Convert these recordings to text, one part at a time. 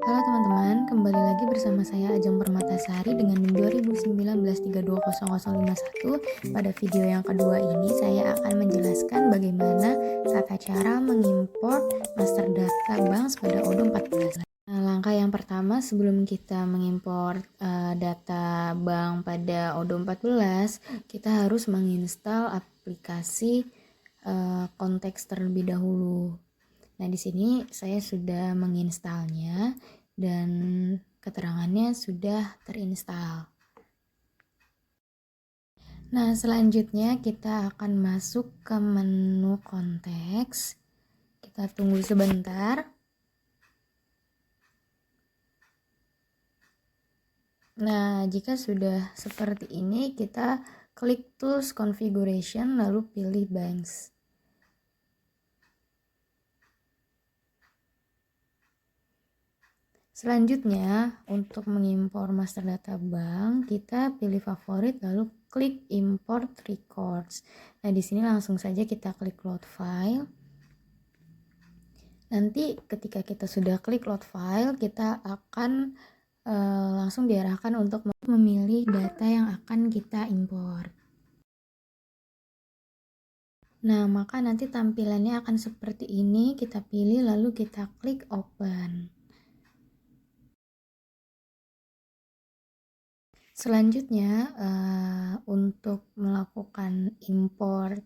Halo teman-teman, kembali lagi bersama saya Ajeng Permatasari dengan NIM 2019320051. Pada video yang kedua ini saya akan menjelaskan bagaimana tata cara mengimport master data bank pada Odoo 14. Nah, langkah yang pertama sebelum kita mengimport data bank pada Odoo 14, kita harus menginstal aplikasi konteks terlebih dahulu. Nah, di sini saya sudah menginstalnya dan keterangannya sudah terinstal. Nah, selanjutnya kita akan masuk ke menu konteks. Kita tunggu sebentar. Nah, jika sudah seperti ini, kita klik Tools Configuration lalu pilih Banks. Selanjutnya, untuk mengimpor master data bank, kita pilih favorit lalu klik import records. Nah, di sini langsung saja kita klik load file. Nanti ketika kita sudah klik load file, kita akan langsung diarahkan untuk memilih data yang akan kita import. Nah, maka nanti tampilannya akan seperti ini. Kita pilih lalu kita klik open. Selanjutnya, untuk melakukan import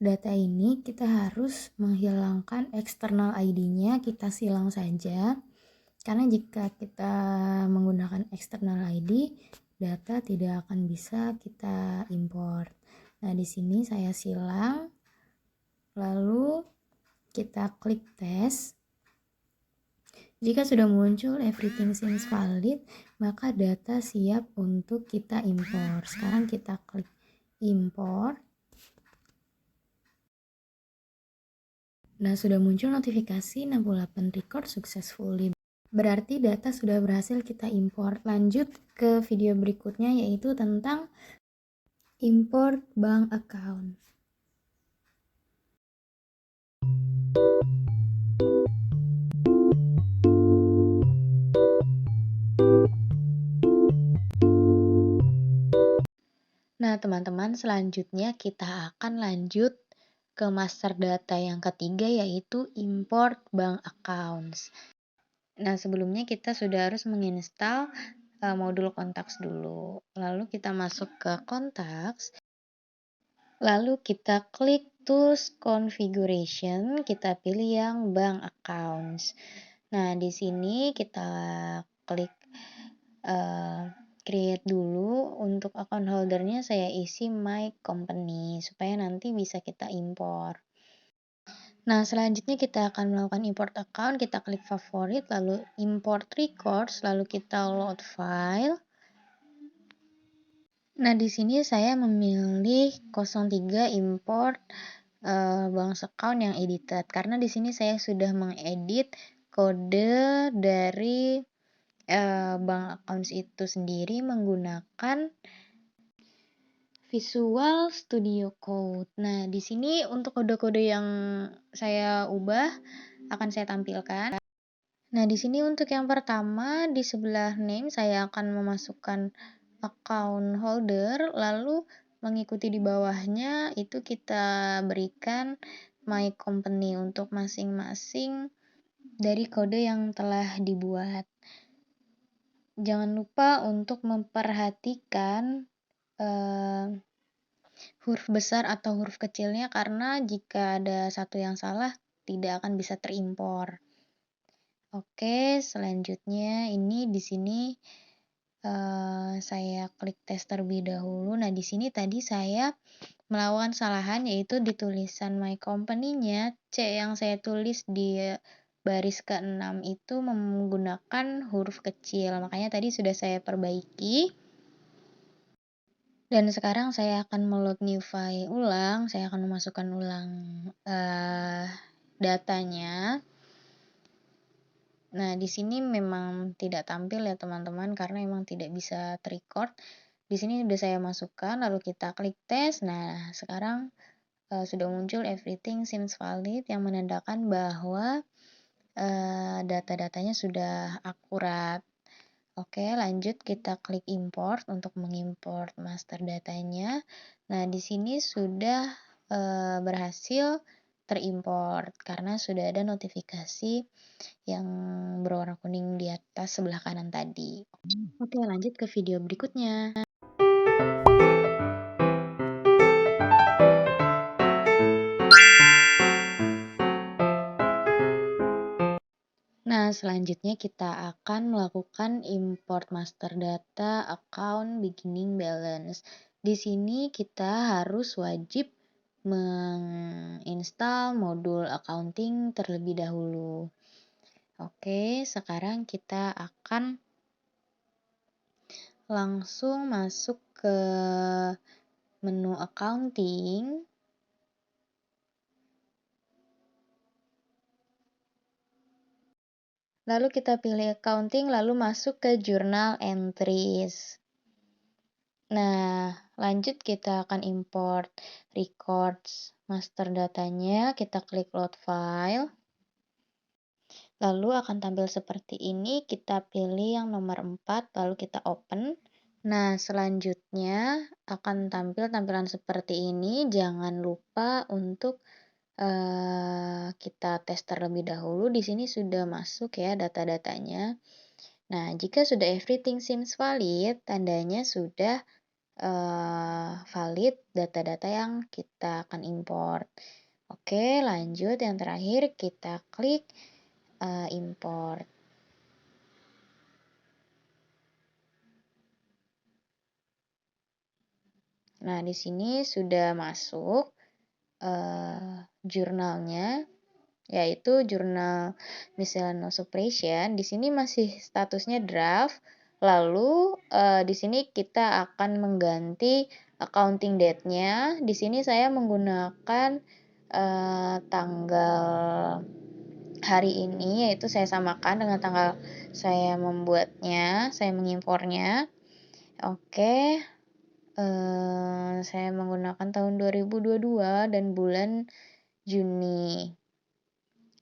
data ini, kita harus menghilangkan external ID-nya, kita silang saja. Karena jika kita menggunakan external ID, data tidak akan bisa kita import. Nah, di sini saya silang, lalu kita klik tes. Jika sudah muncul everything seems valid, maka data siap untuk kita import. Sekarang kita klik import. Nah, sudah muncul notifikasi 68 record successfully. Berarti data sudah berhasil kita import. Lanjut ke video berikutnya, yaitu tentang import bank account. Nah, teman-teman, selanjutnya kita akan lanjut ke master data yang ketiga, yaitu import bank accounts. Nah, sebelumnya kita sudah harus menginstal modul contacts dulu. Lalu kita masuk ke contacts. Lalu kita klik Tools Configuration, kita pilih yang bank accounts. Nah, di sini kita klik create dulu. Untuk account holdernya saya isi my company supaya nanti bisa kita import. Nah, selanjutnya kita akan melakukan import account, kita klik favorit, lalu import records, lalu kita load file. Nah, di sini saya memilih 03 import bank account yang edited, karena di sini saya sudah mengedit kode dari bank accounts itu sendiri menggunakan Visual Studio Code. Nah, di sini untuk kode-kode yang saya ubah akan saya tampilkan. Nah, di sini untuk yang pertama di sebelah name saya akan memasukkan account holder, lalu mengikuti di bawahnya itu kita berikan my company untuk masing-masing dari kode yang telah dibuat. Jangan lupa untuk memperhatikan huruf besar atau huruf kecilnya, karena jika ada satu yang salah tidak akan bisa terimpor. Oke, selanjutnya ini di sini saya klik tes terlebih dahulu. Nah, di sini tadi saya melakukan kesalahan, yaitu di tulisan my company-nya C yang saya tulis di baris ke-6 itu menggunakan huruf kecil. Makanya tadi sudah saya perbaiki. Dan sekarang saya akan meload new file ulang, saya akan memasukkan ulang datanya. Nah, di sini memang tidak tampil ya teman-teman, karena memang tidak bisa record. Di sini sudah saya masukkan, lalu kita klik tes. Nah, sekarang sudah muncul everything seems valid yang menandakan bahwa data-datanya sudah akurat. Oke, lanjut kita klik import untuk mengimport master datanya. Nah, di sini sudah berhasil terimport karena sudah ada notifikasi yang berwarna kuning di atas sebelah kanan tadi. Oke, lanjut ke video berikutnya. Nah, selanjutnya kita akan melakukan import master data account beginning balance. Di sini kita harus wajib menginstal modul accounting terlebih dahulu. Oke, sekarang kita akan langsung masuk ke menu accounting. Lalu kita pilih accounting, lalu masuk ke journal entries. Nah, lanjut kita akan import records master datanya, kita klik load file. Lalu akan tampil seperti ini, kita pilih yang nomor 4, lalu kita open. Nah, selanjutnya akan tampil tampilan seperti ini, jangan lupa untuk kita tes terlebih dahulu. Di sini sudah masuk ya data-datanya. Nah, jika sudah everything seems valid, tandanya sudah valid data-data yang kita akan import. Oke, lanjut yang terakhir kita klik import. Nah, di sini sudah masuk jurnalnya, yaitu jurnal miscellaneous operation. Di sini masih statusnya draft. Lalu di sini kita akan mengganti accounting date-nya. Di sini saya menggunakan tanggal hari ini, yaitu saya samakan dengan tanggal saya membuatnya, saya mengimpornya. Oke, saya menggunakan tahun 2022 dan bulan Juni.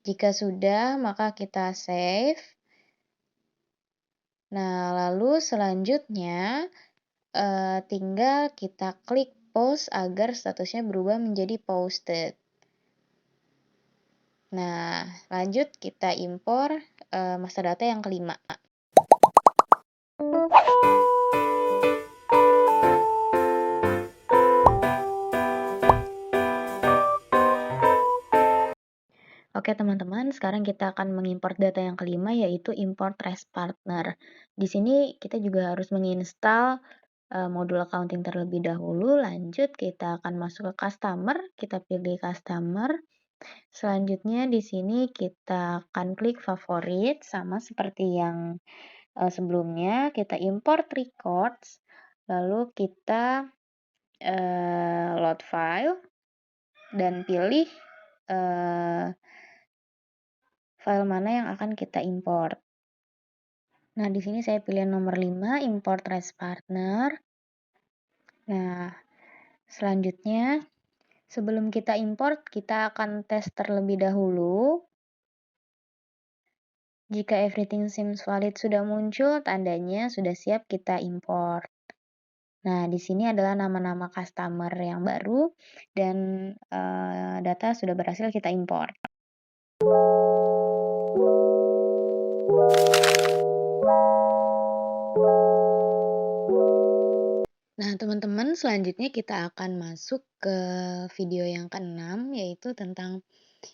Jika sudah, maka kita save. Nah, lalu selanjutnya tinggal kita klik post agar statusnya berubah menjadi posted. Nah, lanjut kita impor master data yang kelima. Oke teman-teman, sekarang kita akan mengimport data yang kelima, yaitu import trace partner. Di sini kita juga harus menginstal modul accounting terlebih dahulu. Lanjut kita akan masuk ke customer, kita pilih customer. Selanjutnya di sini kita akan klik favorit, sama seperti yang sebelumnya. Kita import records, lalu kita load file dan pilih file mana yang akan kita import. Nah, di sini saya pilih nomor 5, import trace partner. Nah, selanjutnya sebelum kita import, kita akan tes terlebih dahulu. Jika everything seems valid sudah muncul, tandanya sudah siap kita import. Nah, di sini adalah nama-nama customer yang baru dan data sudah berhasil kita import. Nah, teman-teman, selanjutnya kita akan masuk ke video yang keenam, yaitu tentang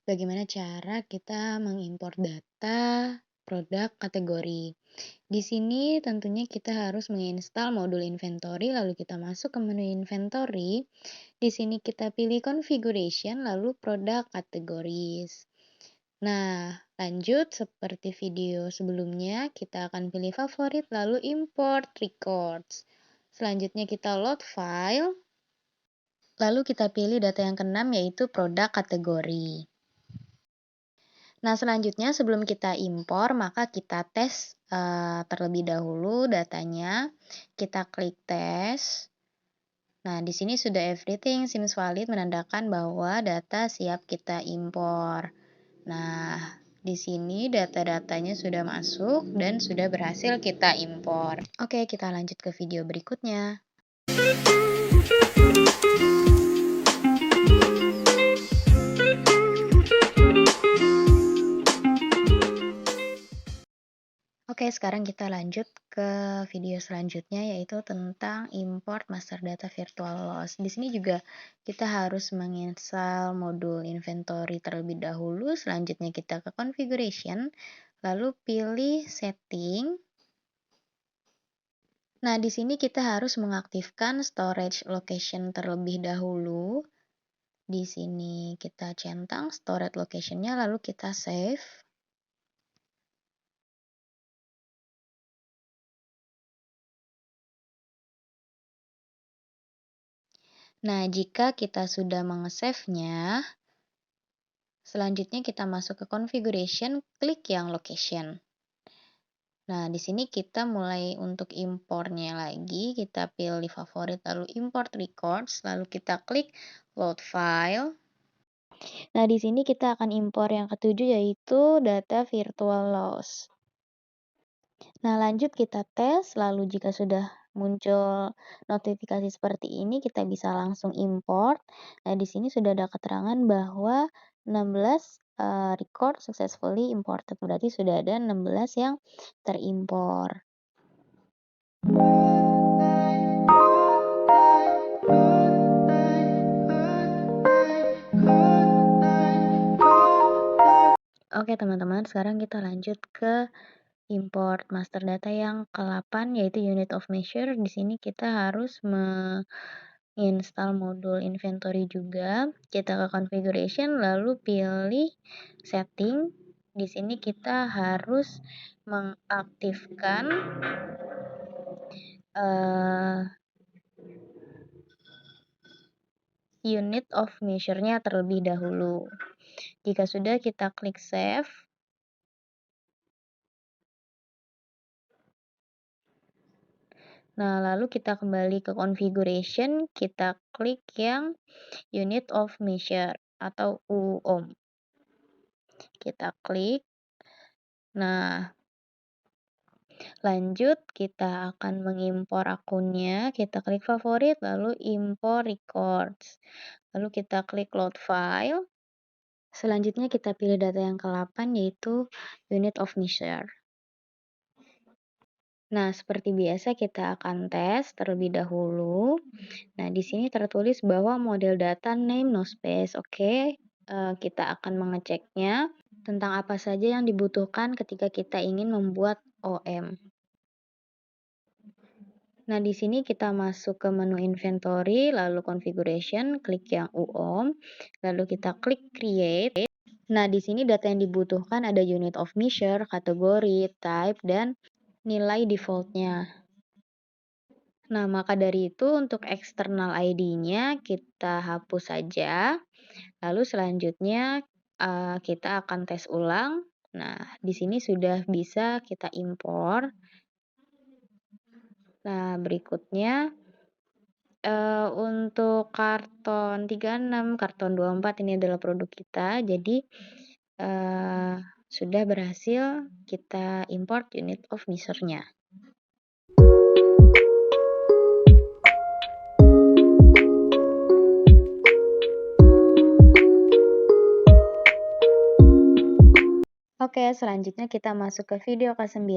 bagaimana cara kita mengimpor data produk kategori. Di sini tentunya kita harus menginstal modul inventory, lalu kita masuk ke menu inventory. Di sini kita pilih configuration, lalu product categories. Nah, lanjut seperti video sebelumnya, kita akan pilih favorit, lalu import records. Selanjutnya kita load file, lalu kita pilih data yang keenam, yaitu produk kategori. Nah, selanjutnya sebelum kita impor, maka kita tes terlebih dahulu datanya. Kita klik tes. Nah, di sini sudah everything seems valid, menandakan bahwa data siap kita impor. Nah, Di sini data-datanya sudah masuk dan sudah berhasil kita impor. Oke, kita lanjut ke video berikutnya. Oke, sekarang kita lanjut ke video selanjutnya, yaitu tentang import master data virtual loss. Di sini juga kita harus menginstal modul inventory terlebih dahulu, selanjutnya kita ke configuration, lalu pilih setting. Nah, di sini kita harus mengaktifkan storage location terlebih dahulu. Di sini kita centang storage location-nya, lalu kita save. Nah, jika kita sudah mengesave-nya, selanjutnya kita masuk ke configuration, klik yang location. Nah, di sini kita mulai untuk impornya lagi, kita pilih favorit lalu import records, lalu kita klik load file. Nah, di sini kita akan impor yang ketujuh, yaitu data virtual loss. Nah, lanjut kita tes, lalu jika sudah muncul notifikasi seperti ini, kita bisa langsung import. Nah, di sini sudah ada keterangan bahwa 16 record successfully imported, berarti sudah ada 16 yang terimpor. Oke teman-teman, sekarang kita lanjut ke import master data yang ke-8, yaitu unit of measure. Di sini kita harus menginstal modul inventory juga. Kita ke configuration, lalu pilih setting. Di sini kita harus mengaktifkan unit of measure-nya terlebih dahulu. Jika sudah, kita klik save. Nah, lalu kita kembali ke configuration, kita klik yang unit of measure atau UOM. Kita klik. Nah, lanjut kita akan mengimpor akunnya. Kita klik favorit, lalu import records. Lalu kita klik load file. Selanjutnya kita pilih data yang ke-8, yaitu unit of measure. Nah, seperti biasa kita akan tes terlebih dahulu. Nah, di sini tertulis bahwa model data name no space. Oke, kita akan mengeceknya tentang apa saja yang dibutuhkan ketika kita ingin membuat OM. Nah, di sini kita masuk ke menu inventory, lalu configuration, klik yang UOM, lalu kita klik create. Nah, di sini data yang dibutuhkan ada unit of measure, kategori, type, dan nilai default-nya. Nah, maka dari itu untuk external ID-nya kita hapus saja. Lalu selanjutnya kita akan tes ulang. Nah, di sini sudah bisa kita impor. Nah, berikutnya untuk karton 36, karton 24 ini adalah produk kita. Jadi sudah berhasil kita import unit of measure-nya. Oke, selanjutnya kita masuk ke video ke-9,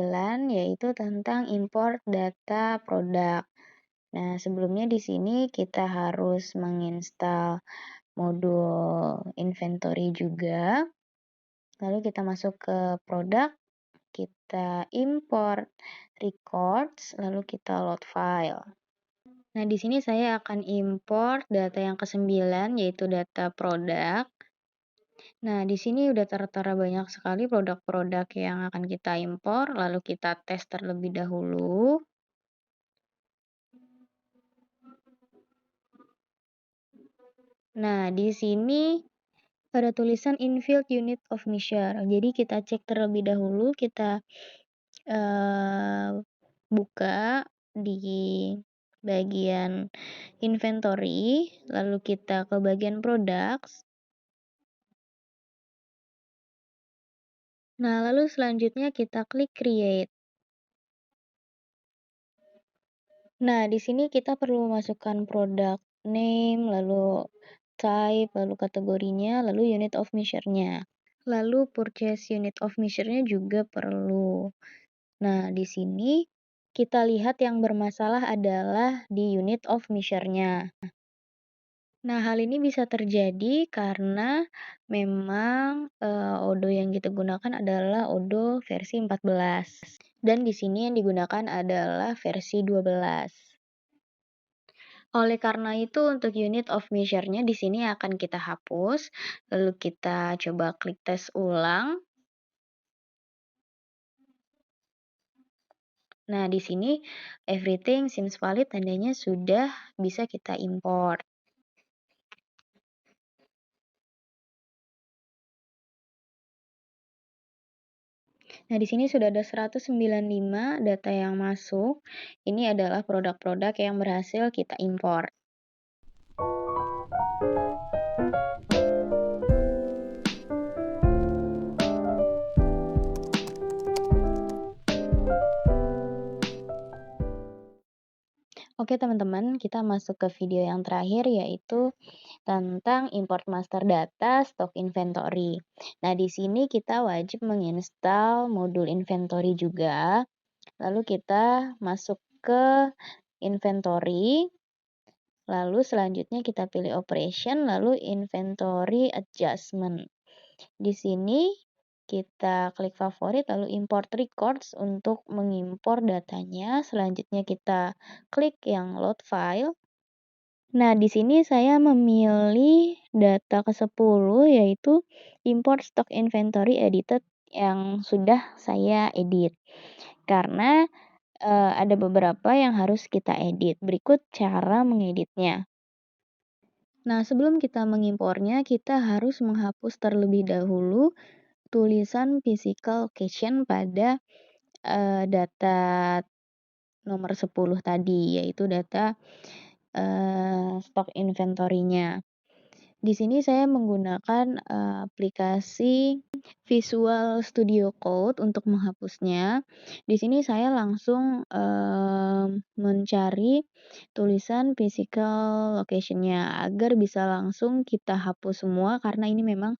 yaitu tentang import data produk. Nah, sebelumnya di sini kita harus menginstal modul inventory juga. Lalu kita masuk ke produk, kita import records, lalu kita load file. Nah, di sini saya akan import data yang ke-9, yaitu data produk. Nah, di sini udah tertera banyak sekali produk-produk yang akan kita impor, lalu kita tes terlebih dahulu. Nah, di sini ada tulisan infield unit of measure. Jadi kita cek terlebih dahulu, kita buka di bagian inventory, lalu kita ke bagian products. Nah, lalu selanjutnya kita klik create. Nah, di sini kita perlu masukkan product name, lalu type, lalu kategorinya, lalu unit of measure-nya. Lalu purchase unit of measure-nya juga perlu. Nah, di sini kita lihat yang bermasalah adalah di unit of measure-nya. Nah, hal ini bisa terjadi karena memang, Odoo yang kita gunakan adalah Odoo versi 14 dan di sini yang digunakan adalah versi 12. Oleh karena itu untuk unit of measure-nya di sini akan kita hapus, lalu kita coba klik tes ulang. Nah, di sini everything seems valid, tandanya sudah bisa kita import. Nah, di sini sudah ada 195 data yang masuk. Ini adalah produk-produk yang berhasil kita import. Oke, teman-teman, kita masuk ke video yang terakhir yaitu tentang import master data stock inventory. Nah, di sini kita wajib menginstal modul inventory juga. Lalu kita masuk ke inventory. Lalu selanjutnya kita pilih operation, lalu inventory adjustment. Di sini kita klik favorit, lalu import records untuk mengimpor datanya. Selanjutnya kita klik yang load file. Nah, di sini saya memilih data ke-10 yaitu import stock inventory edited yang sudah saya edit. Karena ada beberapa yang harus kita edit. Berikut cara mengeditnya. Nah, sebelum kita mengimpornya, kita harus menghapus terlebih dahulu tulisan physical location pada data nomor 10 tadi, yaitu data stock inventory-nya. Di sini saya menggunakan aplikasi Visual Studio Code untuk menghapusnya. Di sini saya langsung mencari tulisan physical location-nya agar bisa langsung kita hapus semua karena ini memang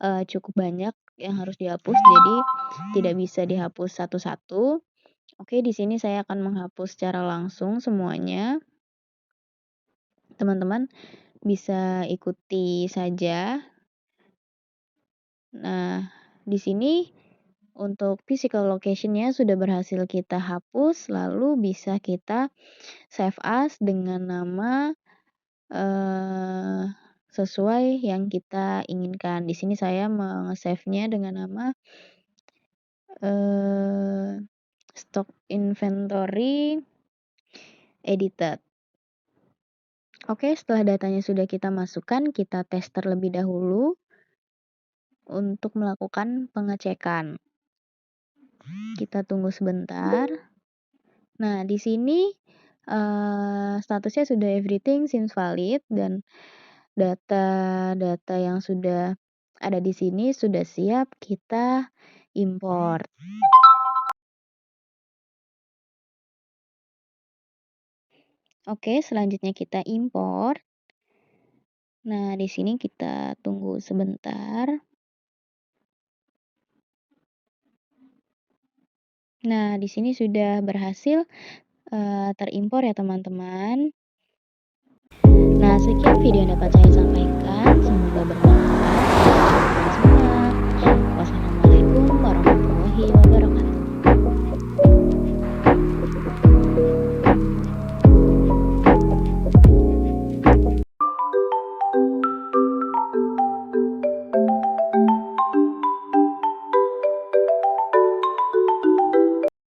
cukup banyak yang harus dihapus, jadi tidak bisa dihapus satu-satu. Oke, di sini saya akan menghapus secara langsung semuanya. Teman-teman bisa ikuti saja. Nah, di sini untuk physical location-nya sudah berhasil kita hapus, lalu bisa kita save as dengan nama sesuai yang kita inginkan. Di sini saya save-nya dengan nama stock inventory edited. Oke, setelah datanya sudah kita masukkan, kita tes terlebih dahulu untuk melakukan pengecekan. Kita tunggu sebentar. Nah, di sini statusnya sudah everything seems valid dan data-data yang sudah ada di sini sudah siap kita import. Oke, selanjutnya kita import. Nah, di sini kita tunggu sebentar. Nah, di sini sudah berhasil terimpor ya teman-teman. Nah, sekian video yang dapat saya sampaikan.